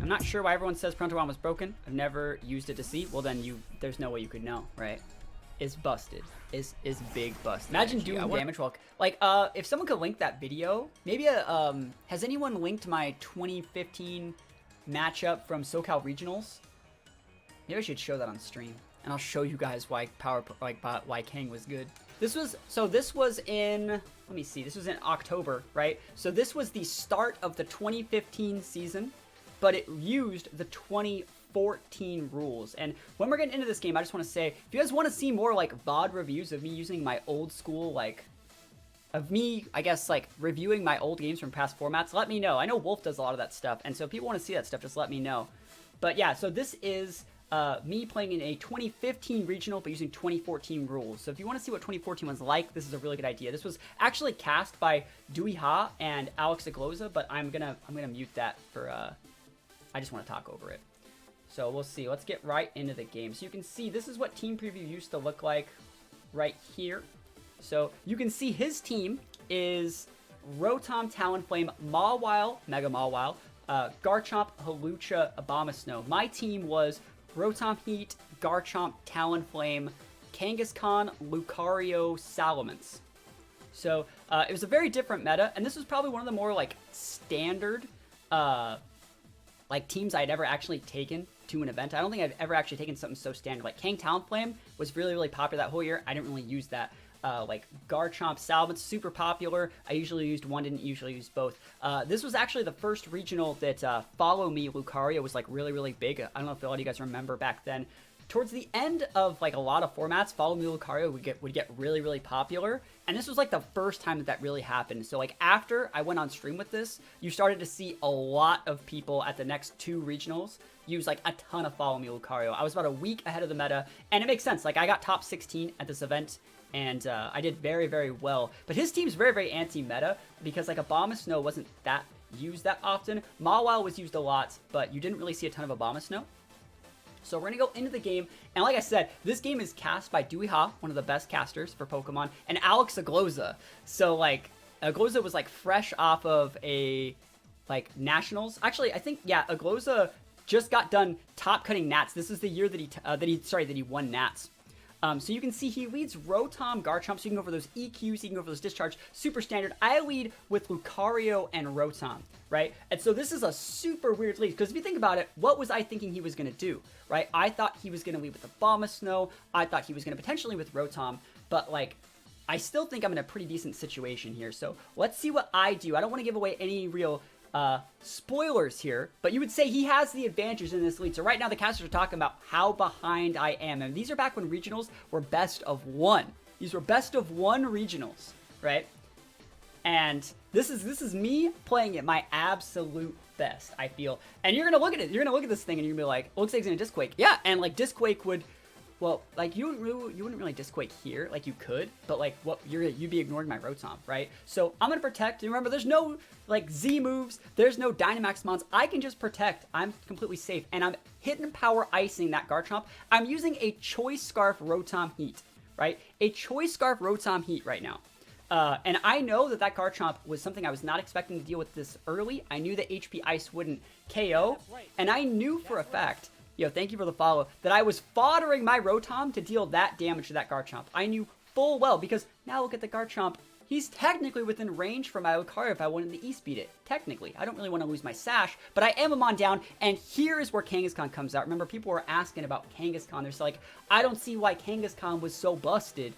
I'm not sure why everyone says Parental was broken. I've never used it to see. Well, then there's no way you could know, right? Is busted. Is big bust. Imagine doing damage while, like, if someone could link that video, maybe has anyone linked my 2015 matchup from SoCal Regionals? Maybe I should show that on stream, and I'll show you guys why why Kang was good. This was in, let me see, this was in October, right? So this was the start of the 2015 season, but it used the 2014 rules. And when we're getting into this game, I just want to say, if you guys want to see more like VOD reviews of me using my old school, like, of me, I guess, like, reviewing my old games from past formats, let me know. I know Wolf does a lot of that stuff, and so if people want to see that stuff, just let me know. But yeah, so this is me playing in a 2015 regional, but using 2014 rules. So if you want to see what 2014 was like, this is a really good idea. This was actually cast by Dewey Ha and Alex Agloza, but I'm gonna mute that for, I just want to talk over it. So we'll see. Let's get right into the game. So you can see this is what team preview used to look like right here. So you can see his team is Rotom, Talonflame, Mawile, Mega Mawile, Garchomp, Hawlucha, Abomasnow. My team was Rotom Heat, Garchomp, Talonflame, Kangaskhan, Lucario, Salamence. So it was a very different meta, and this was probably one of the more like standard like teams I'd ever actually taken to an event. I don't think I've ever actually taken something so standard. Like Kang Talonflame was really, really popular that whole year. I didn't really use that. Like Garchomp, Salamence, super popular. I usually used one, didn't usually use both. This was actually the first regional that Follow Me Lucario was like really, really big. I don't know if a lot of you guys remember back then. Towards the end of like a lot of formats, Follow Me Lucario would get really, really popular. And this was like the first time that really happened. So like after I went on stream with this, you started to see a lot of people at the next two regionals use like a ton of Follow Me Lucario. I was about a week ahead of the meta, and it makes sense. Like I got top 16 at this event, and I did very, very well. But his team's very, very anti-meta because like Abomasnow wasn't that used that often. Mawile was used a lot, but you didn't really see a ton of Abomasnow. So we're going to go into the game, and like I said, this game is cast by Dewey Ha, one of the best casters for Pokemon, and Alex Agloza. So, like, Agloza was, like, fresh off of a, like, Nationals. Actually, I think, yeah, Agloza just got done top cutting Nats. This is the year that he won Nats. So you can see he leads Rotom, Garchomp, so you can go for those EQs, you can go for those Discharge, super standard. I lead with Lucario and Rotom, right? And so this is a super weird lead, because if you think about it, what was I thinking he was going to do, right? I thought he was going to lead with Abomasnow, I thought he was going to potentially with Rotom, but like, I still think I'm in a pretty decent situation here. So let's see what I do. I don't want to give away any real spoilers here, but you would say he has the advantage in this lead. So right now the casters are talking about how behind I am, and these are back when regionals were best of one. These were best of one regionals, right? And this is me playing at my absolute best, I feel. And you're gonna look at it, you're gonna look at this thing, and you're gonna be like, looks like it's gonna Disquake. Yeah, and like Disquake would, well, like you wouldn't really Disquake here, like you could, but like what you'd be ignoring my Rotom, right? So I'm gonna protect. And remember, there's no like Z moves, there's no Dynamax mons. I can just protect. I'm completely safe, and I'm hidden power icing that Garchomp. I'm using a Choice Scarf Rotom Heat, right? A Choice Scarf Rotom Heat right now. And I know that Garchomp was something I was not expecting to deal with this early. I knew that HP Ice wouldn't KO, and I knew for a fact, yo, thank you for the follow, that I was foddering my Rotom to deal that damage to that Garchomp. I knew full well, because now look at the Garchomp. He's technically within range for my Lucario if I wanted to E-speed it. Technically. I don't really want to lose my Sash, but I am a on down, and here is where Kangaskhan comes out. Remember, people were asking about Kangaskhan. They're like, I don't see why Kangaskhan was so busted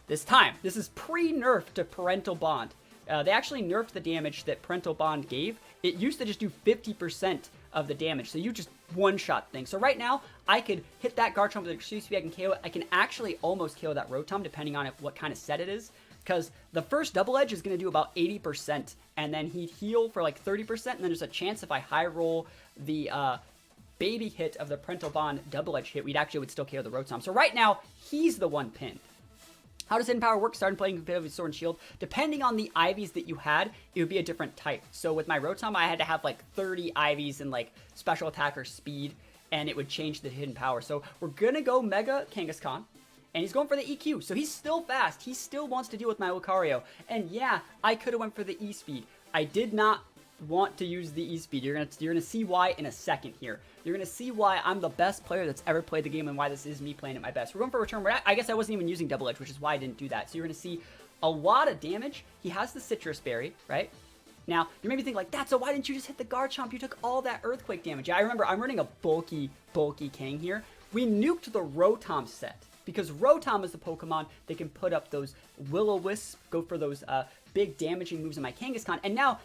this time. This is pre-nerf to Parental Bond. They actually nerfed the damage that Parental Bond gave. It used to just do 50% of the damage, so you just one-shot things. So right now, I could hit that Garchomp with Extreme Speed, I can KO it. I can actually almost KO that Rotom, depending on what kind of set it is, because the first Double Edge is going to do about 80%, and then he'd heal for like 30%, and then there's a chance if I high roll the baby hit of the Parental Bond Double Edge hit, would still KO the Rotom. So right now, he's the one pinned. How does Hidden Power work? Starting playing competitive with Sword and Shield. Depending on the Ivies that you had, it would be a different type. So with my Rotom, I had to have like 30 Ivies and like Special Attack or Speed, and it would change the Hidden Power. So we're gonna go Mega Kangaskhan, and he's going for the EQ. So he's still fast. He still wants to deal with my Lucario. And yeah, I could have went for the E-Speed. I did not want to use the E-Speed. You're gonna see why in a second here. You're gonna see why I'm the best player that's ever played the game and why this is me playing at my best. We're going for a return where I guess I wasn't even using Double Edge, which is why I didn't do that. So you're gonna see a lot of damage. He has the Citrus Berry, right? Now, you may be thinking like, That's why didn't you just hit the Garchomp? You took all that Earthquake damage. Yeah, I remember I'm running a bulky Kang here. We nuked the Rotom set because Rotom is the Pokemon that can put up those Will-O-Wisp, go for those big damaging moves in my Kangaskhan. And now,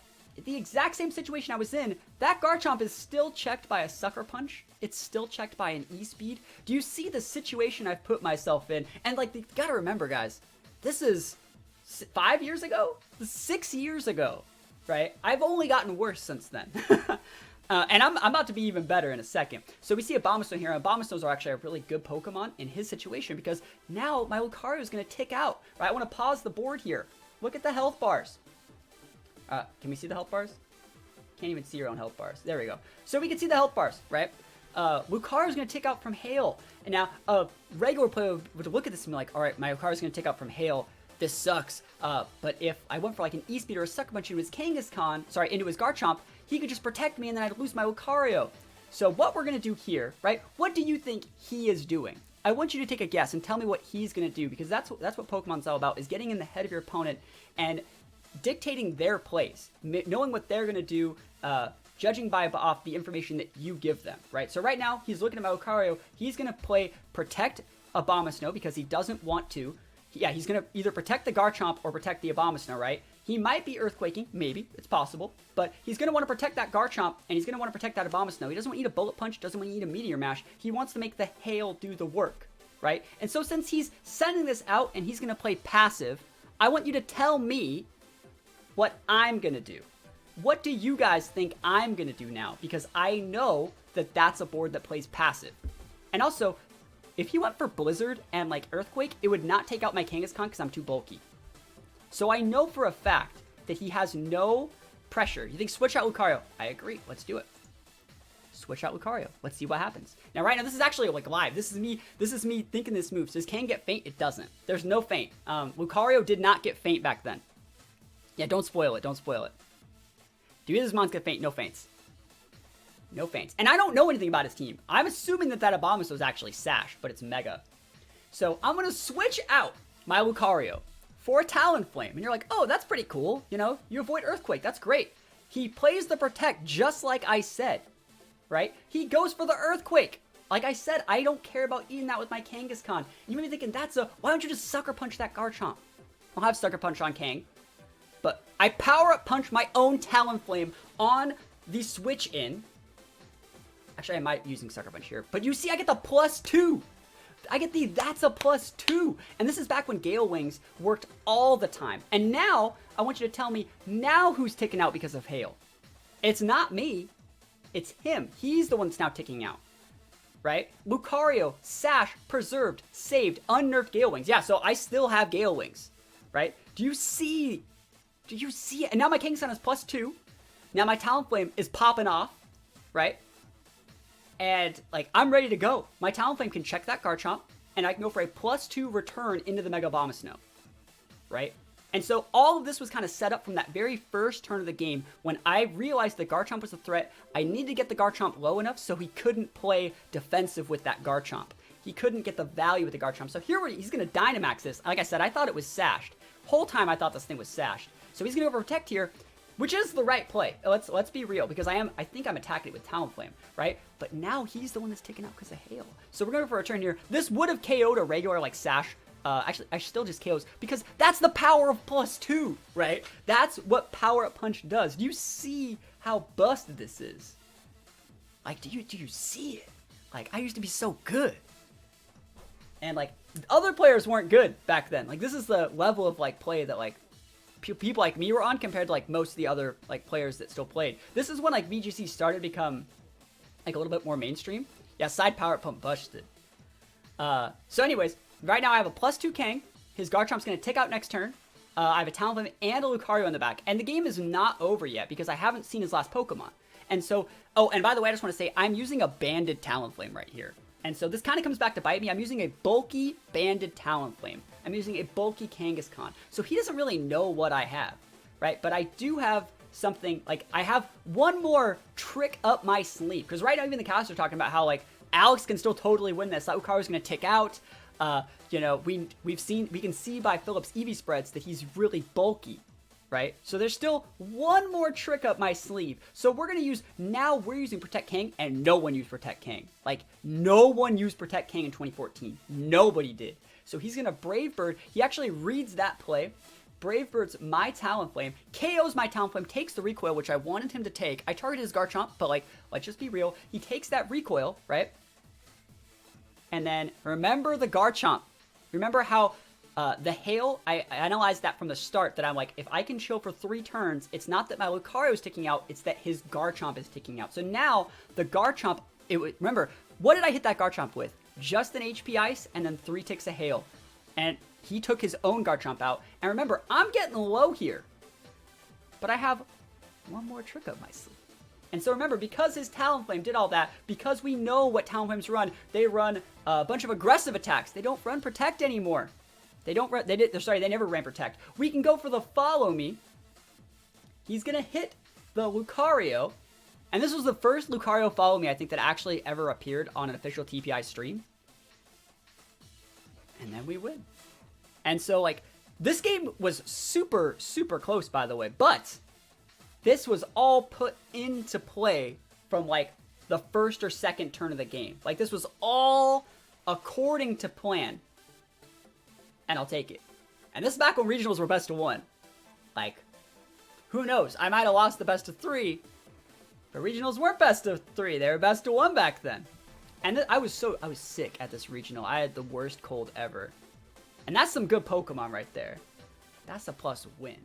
the exact same situation I was in, that Garchomp is still checked by a Sucker Punch. It's still checked by an E-Speed. Do you see the situation I've put myself in? And like, you gotta remember, guys, this is 5 years ago? 6 years ago, right? I've only gotten worse since then. And I'm about to be even better in a second. So we see a Abomasnow here, and Abomasnows are actually a really good Pokemon in his situation because now my Lucario is going to tick out, right? I want to pause the board here. Look at the health bars. Can we see the health bars? Can't even see your own health bars. There we go. So we can see the health bars, right? Lucario is going to tick out from Hail. And now a regular player would look at this and be like, all right, my Lucario is going to tick out from Hail. This sucks. But if I went for like an E-Speed or a Sucker Punch into his Kangaskhan, into his Garchomp, he could just protect me and then I'd lose my Lucario. So what we're going to do here, right? What do you think he is doing? I want you to take a guess and tell me what he's going to do because that's what Pokemon's all about, is getting in the head of your opponent and dictating their plays, knowing what they're going to do, judging off the information that you give them, right? So right now, he's looking at my Lucario. He's going to play Protect Abomasnow because he doesn't want to. Yeah, he's going to either protect the Garchomp or protect the Abomasnow, right? He might be Earthquaking, maybe, it's possible, but he's going to want to protect that Garchomp, and he's going to want to protect that Abomasnow. He doesn't want to eat a Bullet Punch, doesn't want to eat a Meteor Mash. He wants to make the Hail do the work, right? And so since he's sending this out and he's going to play passive, I want you to tell me what I'm going to do. What do you guys think I'm going to do now? Because I know that that's a board that plays passive. And also, if he went for Blizzard and like Earthquake, it would not take out my Kangaskhan because I'm too bulky. So I know for a fact that he has no pressure. You think switch out Lucario? I agree. Let's do it. Switch out Lucario. Let's see what happens. Now, right now, this is actually like live. This is me thinking this move. So does Kang get faint? It doesn't. There's no faint. Lucario did not get faint back then. Yeah, don't spoil it. Don't spoil it. Do either of his mons get faint? No faints. No faints. And I don't know anything about his team. I'm assuming that Abomasnow is actually Sash, but it's Mega. So I'm going to switch out my Lucario for a Talonflame. And you're like, oh, that's pretty cool. You know, you avoid Earthquake. That's great. He plays the Protect just like I said, right? He goes for the Earthquake. Like I said, I don't care about eating that with my Kangaskhan. You may be thinking, why don't you just Sucker Punch that Garchomp? I'll have Sucker Punch on Kang. But I Power Up Punch my own Talonflame on the switch in. Actually, I might be using Sucker Punch here. But you see, I get the +2. I get that's a +2. And this is back when Gale Wings worked all the time. And now, I want you to tell me now who's ticking out because of Hail. It's not me. It's him. He's the one that's now ticking out. Right? Lucario, Sash, Preserved, Saved, Unnerved Gale Wings. Yeah, so I still have Gale Wings. Right? Do you see it? And now my Kangaskhan is +2. Now my Talonflame is popping off. Right? And, like, I'm ready to go. My Talonflame can check that Garchomp, and I can go for a +2 return into the Mega Abomasnow, right? And so all of this was kind of set up from that very first turn of the game when I realized the Garchomp was a threat. I needed to get the Garchomp low enough so he couldn't play defensive with that Garchomp. He couldn't get the value with the Garchomp. So here he's going to Dynamax this. Like I said, I thought it was Sashed. Whole time I thought this thing was Sashed. So he's going to go for Protect here, which is the right play. Let's be real, because I think I'm attacking it with Talonflame, right? But now he's the one that's taken out because of Hail. So we're going for a turn here. This would have KO'd a regular like Sash. Actually, I still just KOs because that's the power of +2, right? That's what Power Up Punch does. Do you see how busted this is? Like, do you see it? Like, I used to be so good. And like, other players weren't good back then. Like, this is the level of like play that like people like me were on compared to like most of the other like players that still played. This is when like VGC started to become like a little bit more mainstream. Yeah, side power pump busted. So anyways, right now I have a +2 Kang. His Garchomp's going to tick out next turn. I have a Talonflame and a Lucario in the back. And the game is not over yet because I haven't seen his last Pokemon. And so, oh, and by the way, I just want to say I'm using a banded Talonflame right here. And so this kind of comes back to bite me. I'm using a bulky banded Talonflame. I'm using a bulky Kangaskhan. So he doesn't really know what I have, right? But I do have something, like, I have one more trick up my sleeve. Because right now, even the casters are talking about how, like, Alex can still totally win this. That Lucario's going to tick out. You know, we can see by Philip's EV spreads that he's really bulky, right? So there's still one more trick up my sleeve. So we're going to use, now we're using Protect Kang, and no one used Protect Kang. Like, no one used Protect Kang in 2014. Nobody did. So he's going to Brave Bird. He actually reads that play. Brave Bird's my Talonflame, KOs my Talonflame, takes the recoil, which I wanted him to take. I targeted his Garchomp, but, like, let's just be real. He takes that recoil, right? And then remember the Garchomp. Remember how the Hail, I analyzed that from the start, that I'm like, if I can chill for 3 turns, it's not that my Lucario is ticking out, it's that his Garchomp is ticking out. So now the Garchomp, remember, what did I hit that Garchomp with? Just an HP Ice and then 3 ticks of Hail. And he took his own Garchomp out. And remember, I'm getting low here. But I have one more trick up my sleeve. And so remember, because his Talonflame did all that, because we know what Talonflames run, they run a bunch of aggressive attacks. They don't run Protect anymore. They never ran Protect. We can go for the Follow Me. He's going to hit the Lucario. And this was the first Lucario Follow Me, I think, that actually ever appeared on an official TPI stream. And then we win. And so, like, this game was super, super close, by the way. But this was all put into play from, like, the first or second turn of the game. Like, this was all according to plan. And I'll take it. And this is back when regionals were best of 1. Like, who knows? I might have lost the best of 3. But regionals weren't best of 3. They were best of 1 back then. And I was sick at this regional. I had the worst cold ever. And that's some good Pokemon right there. That's a plus win.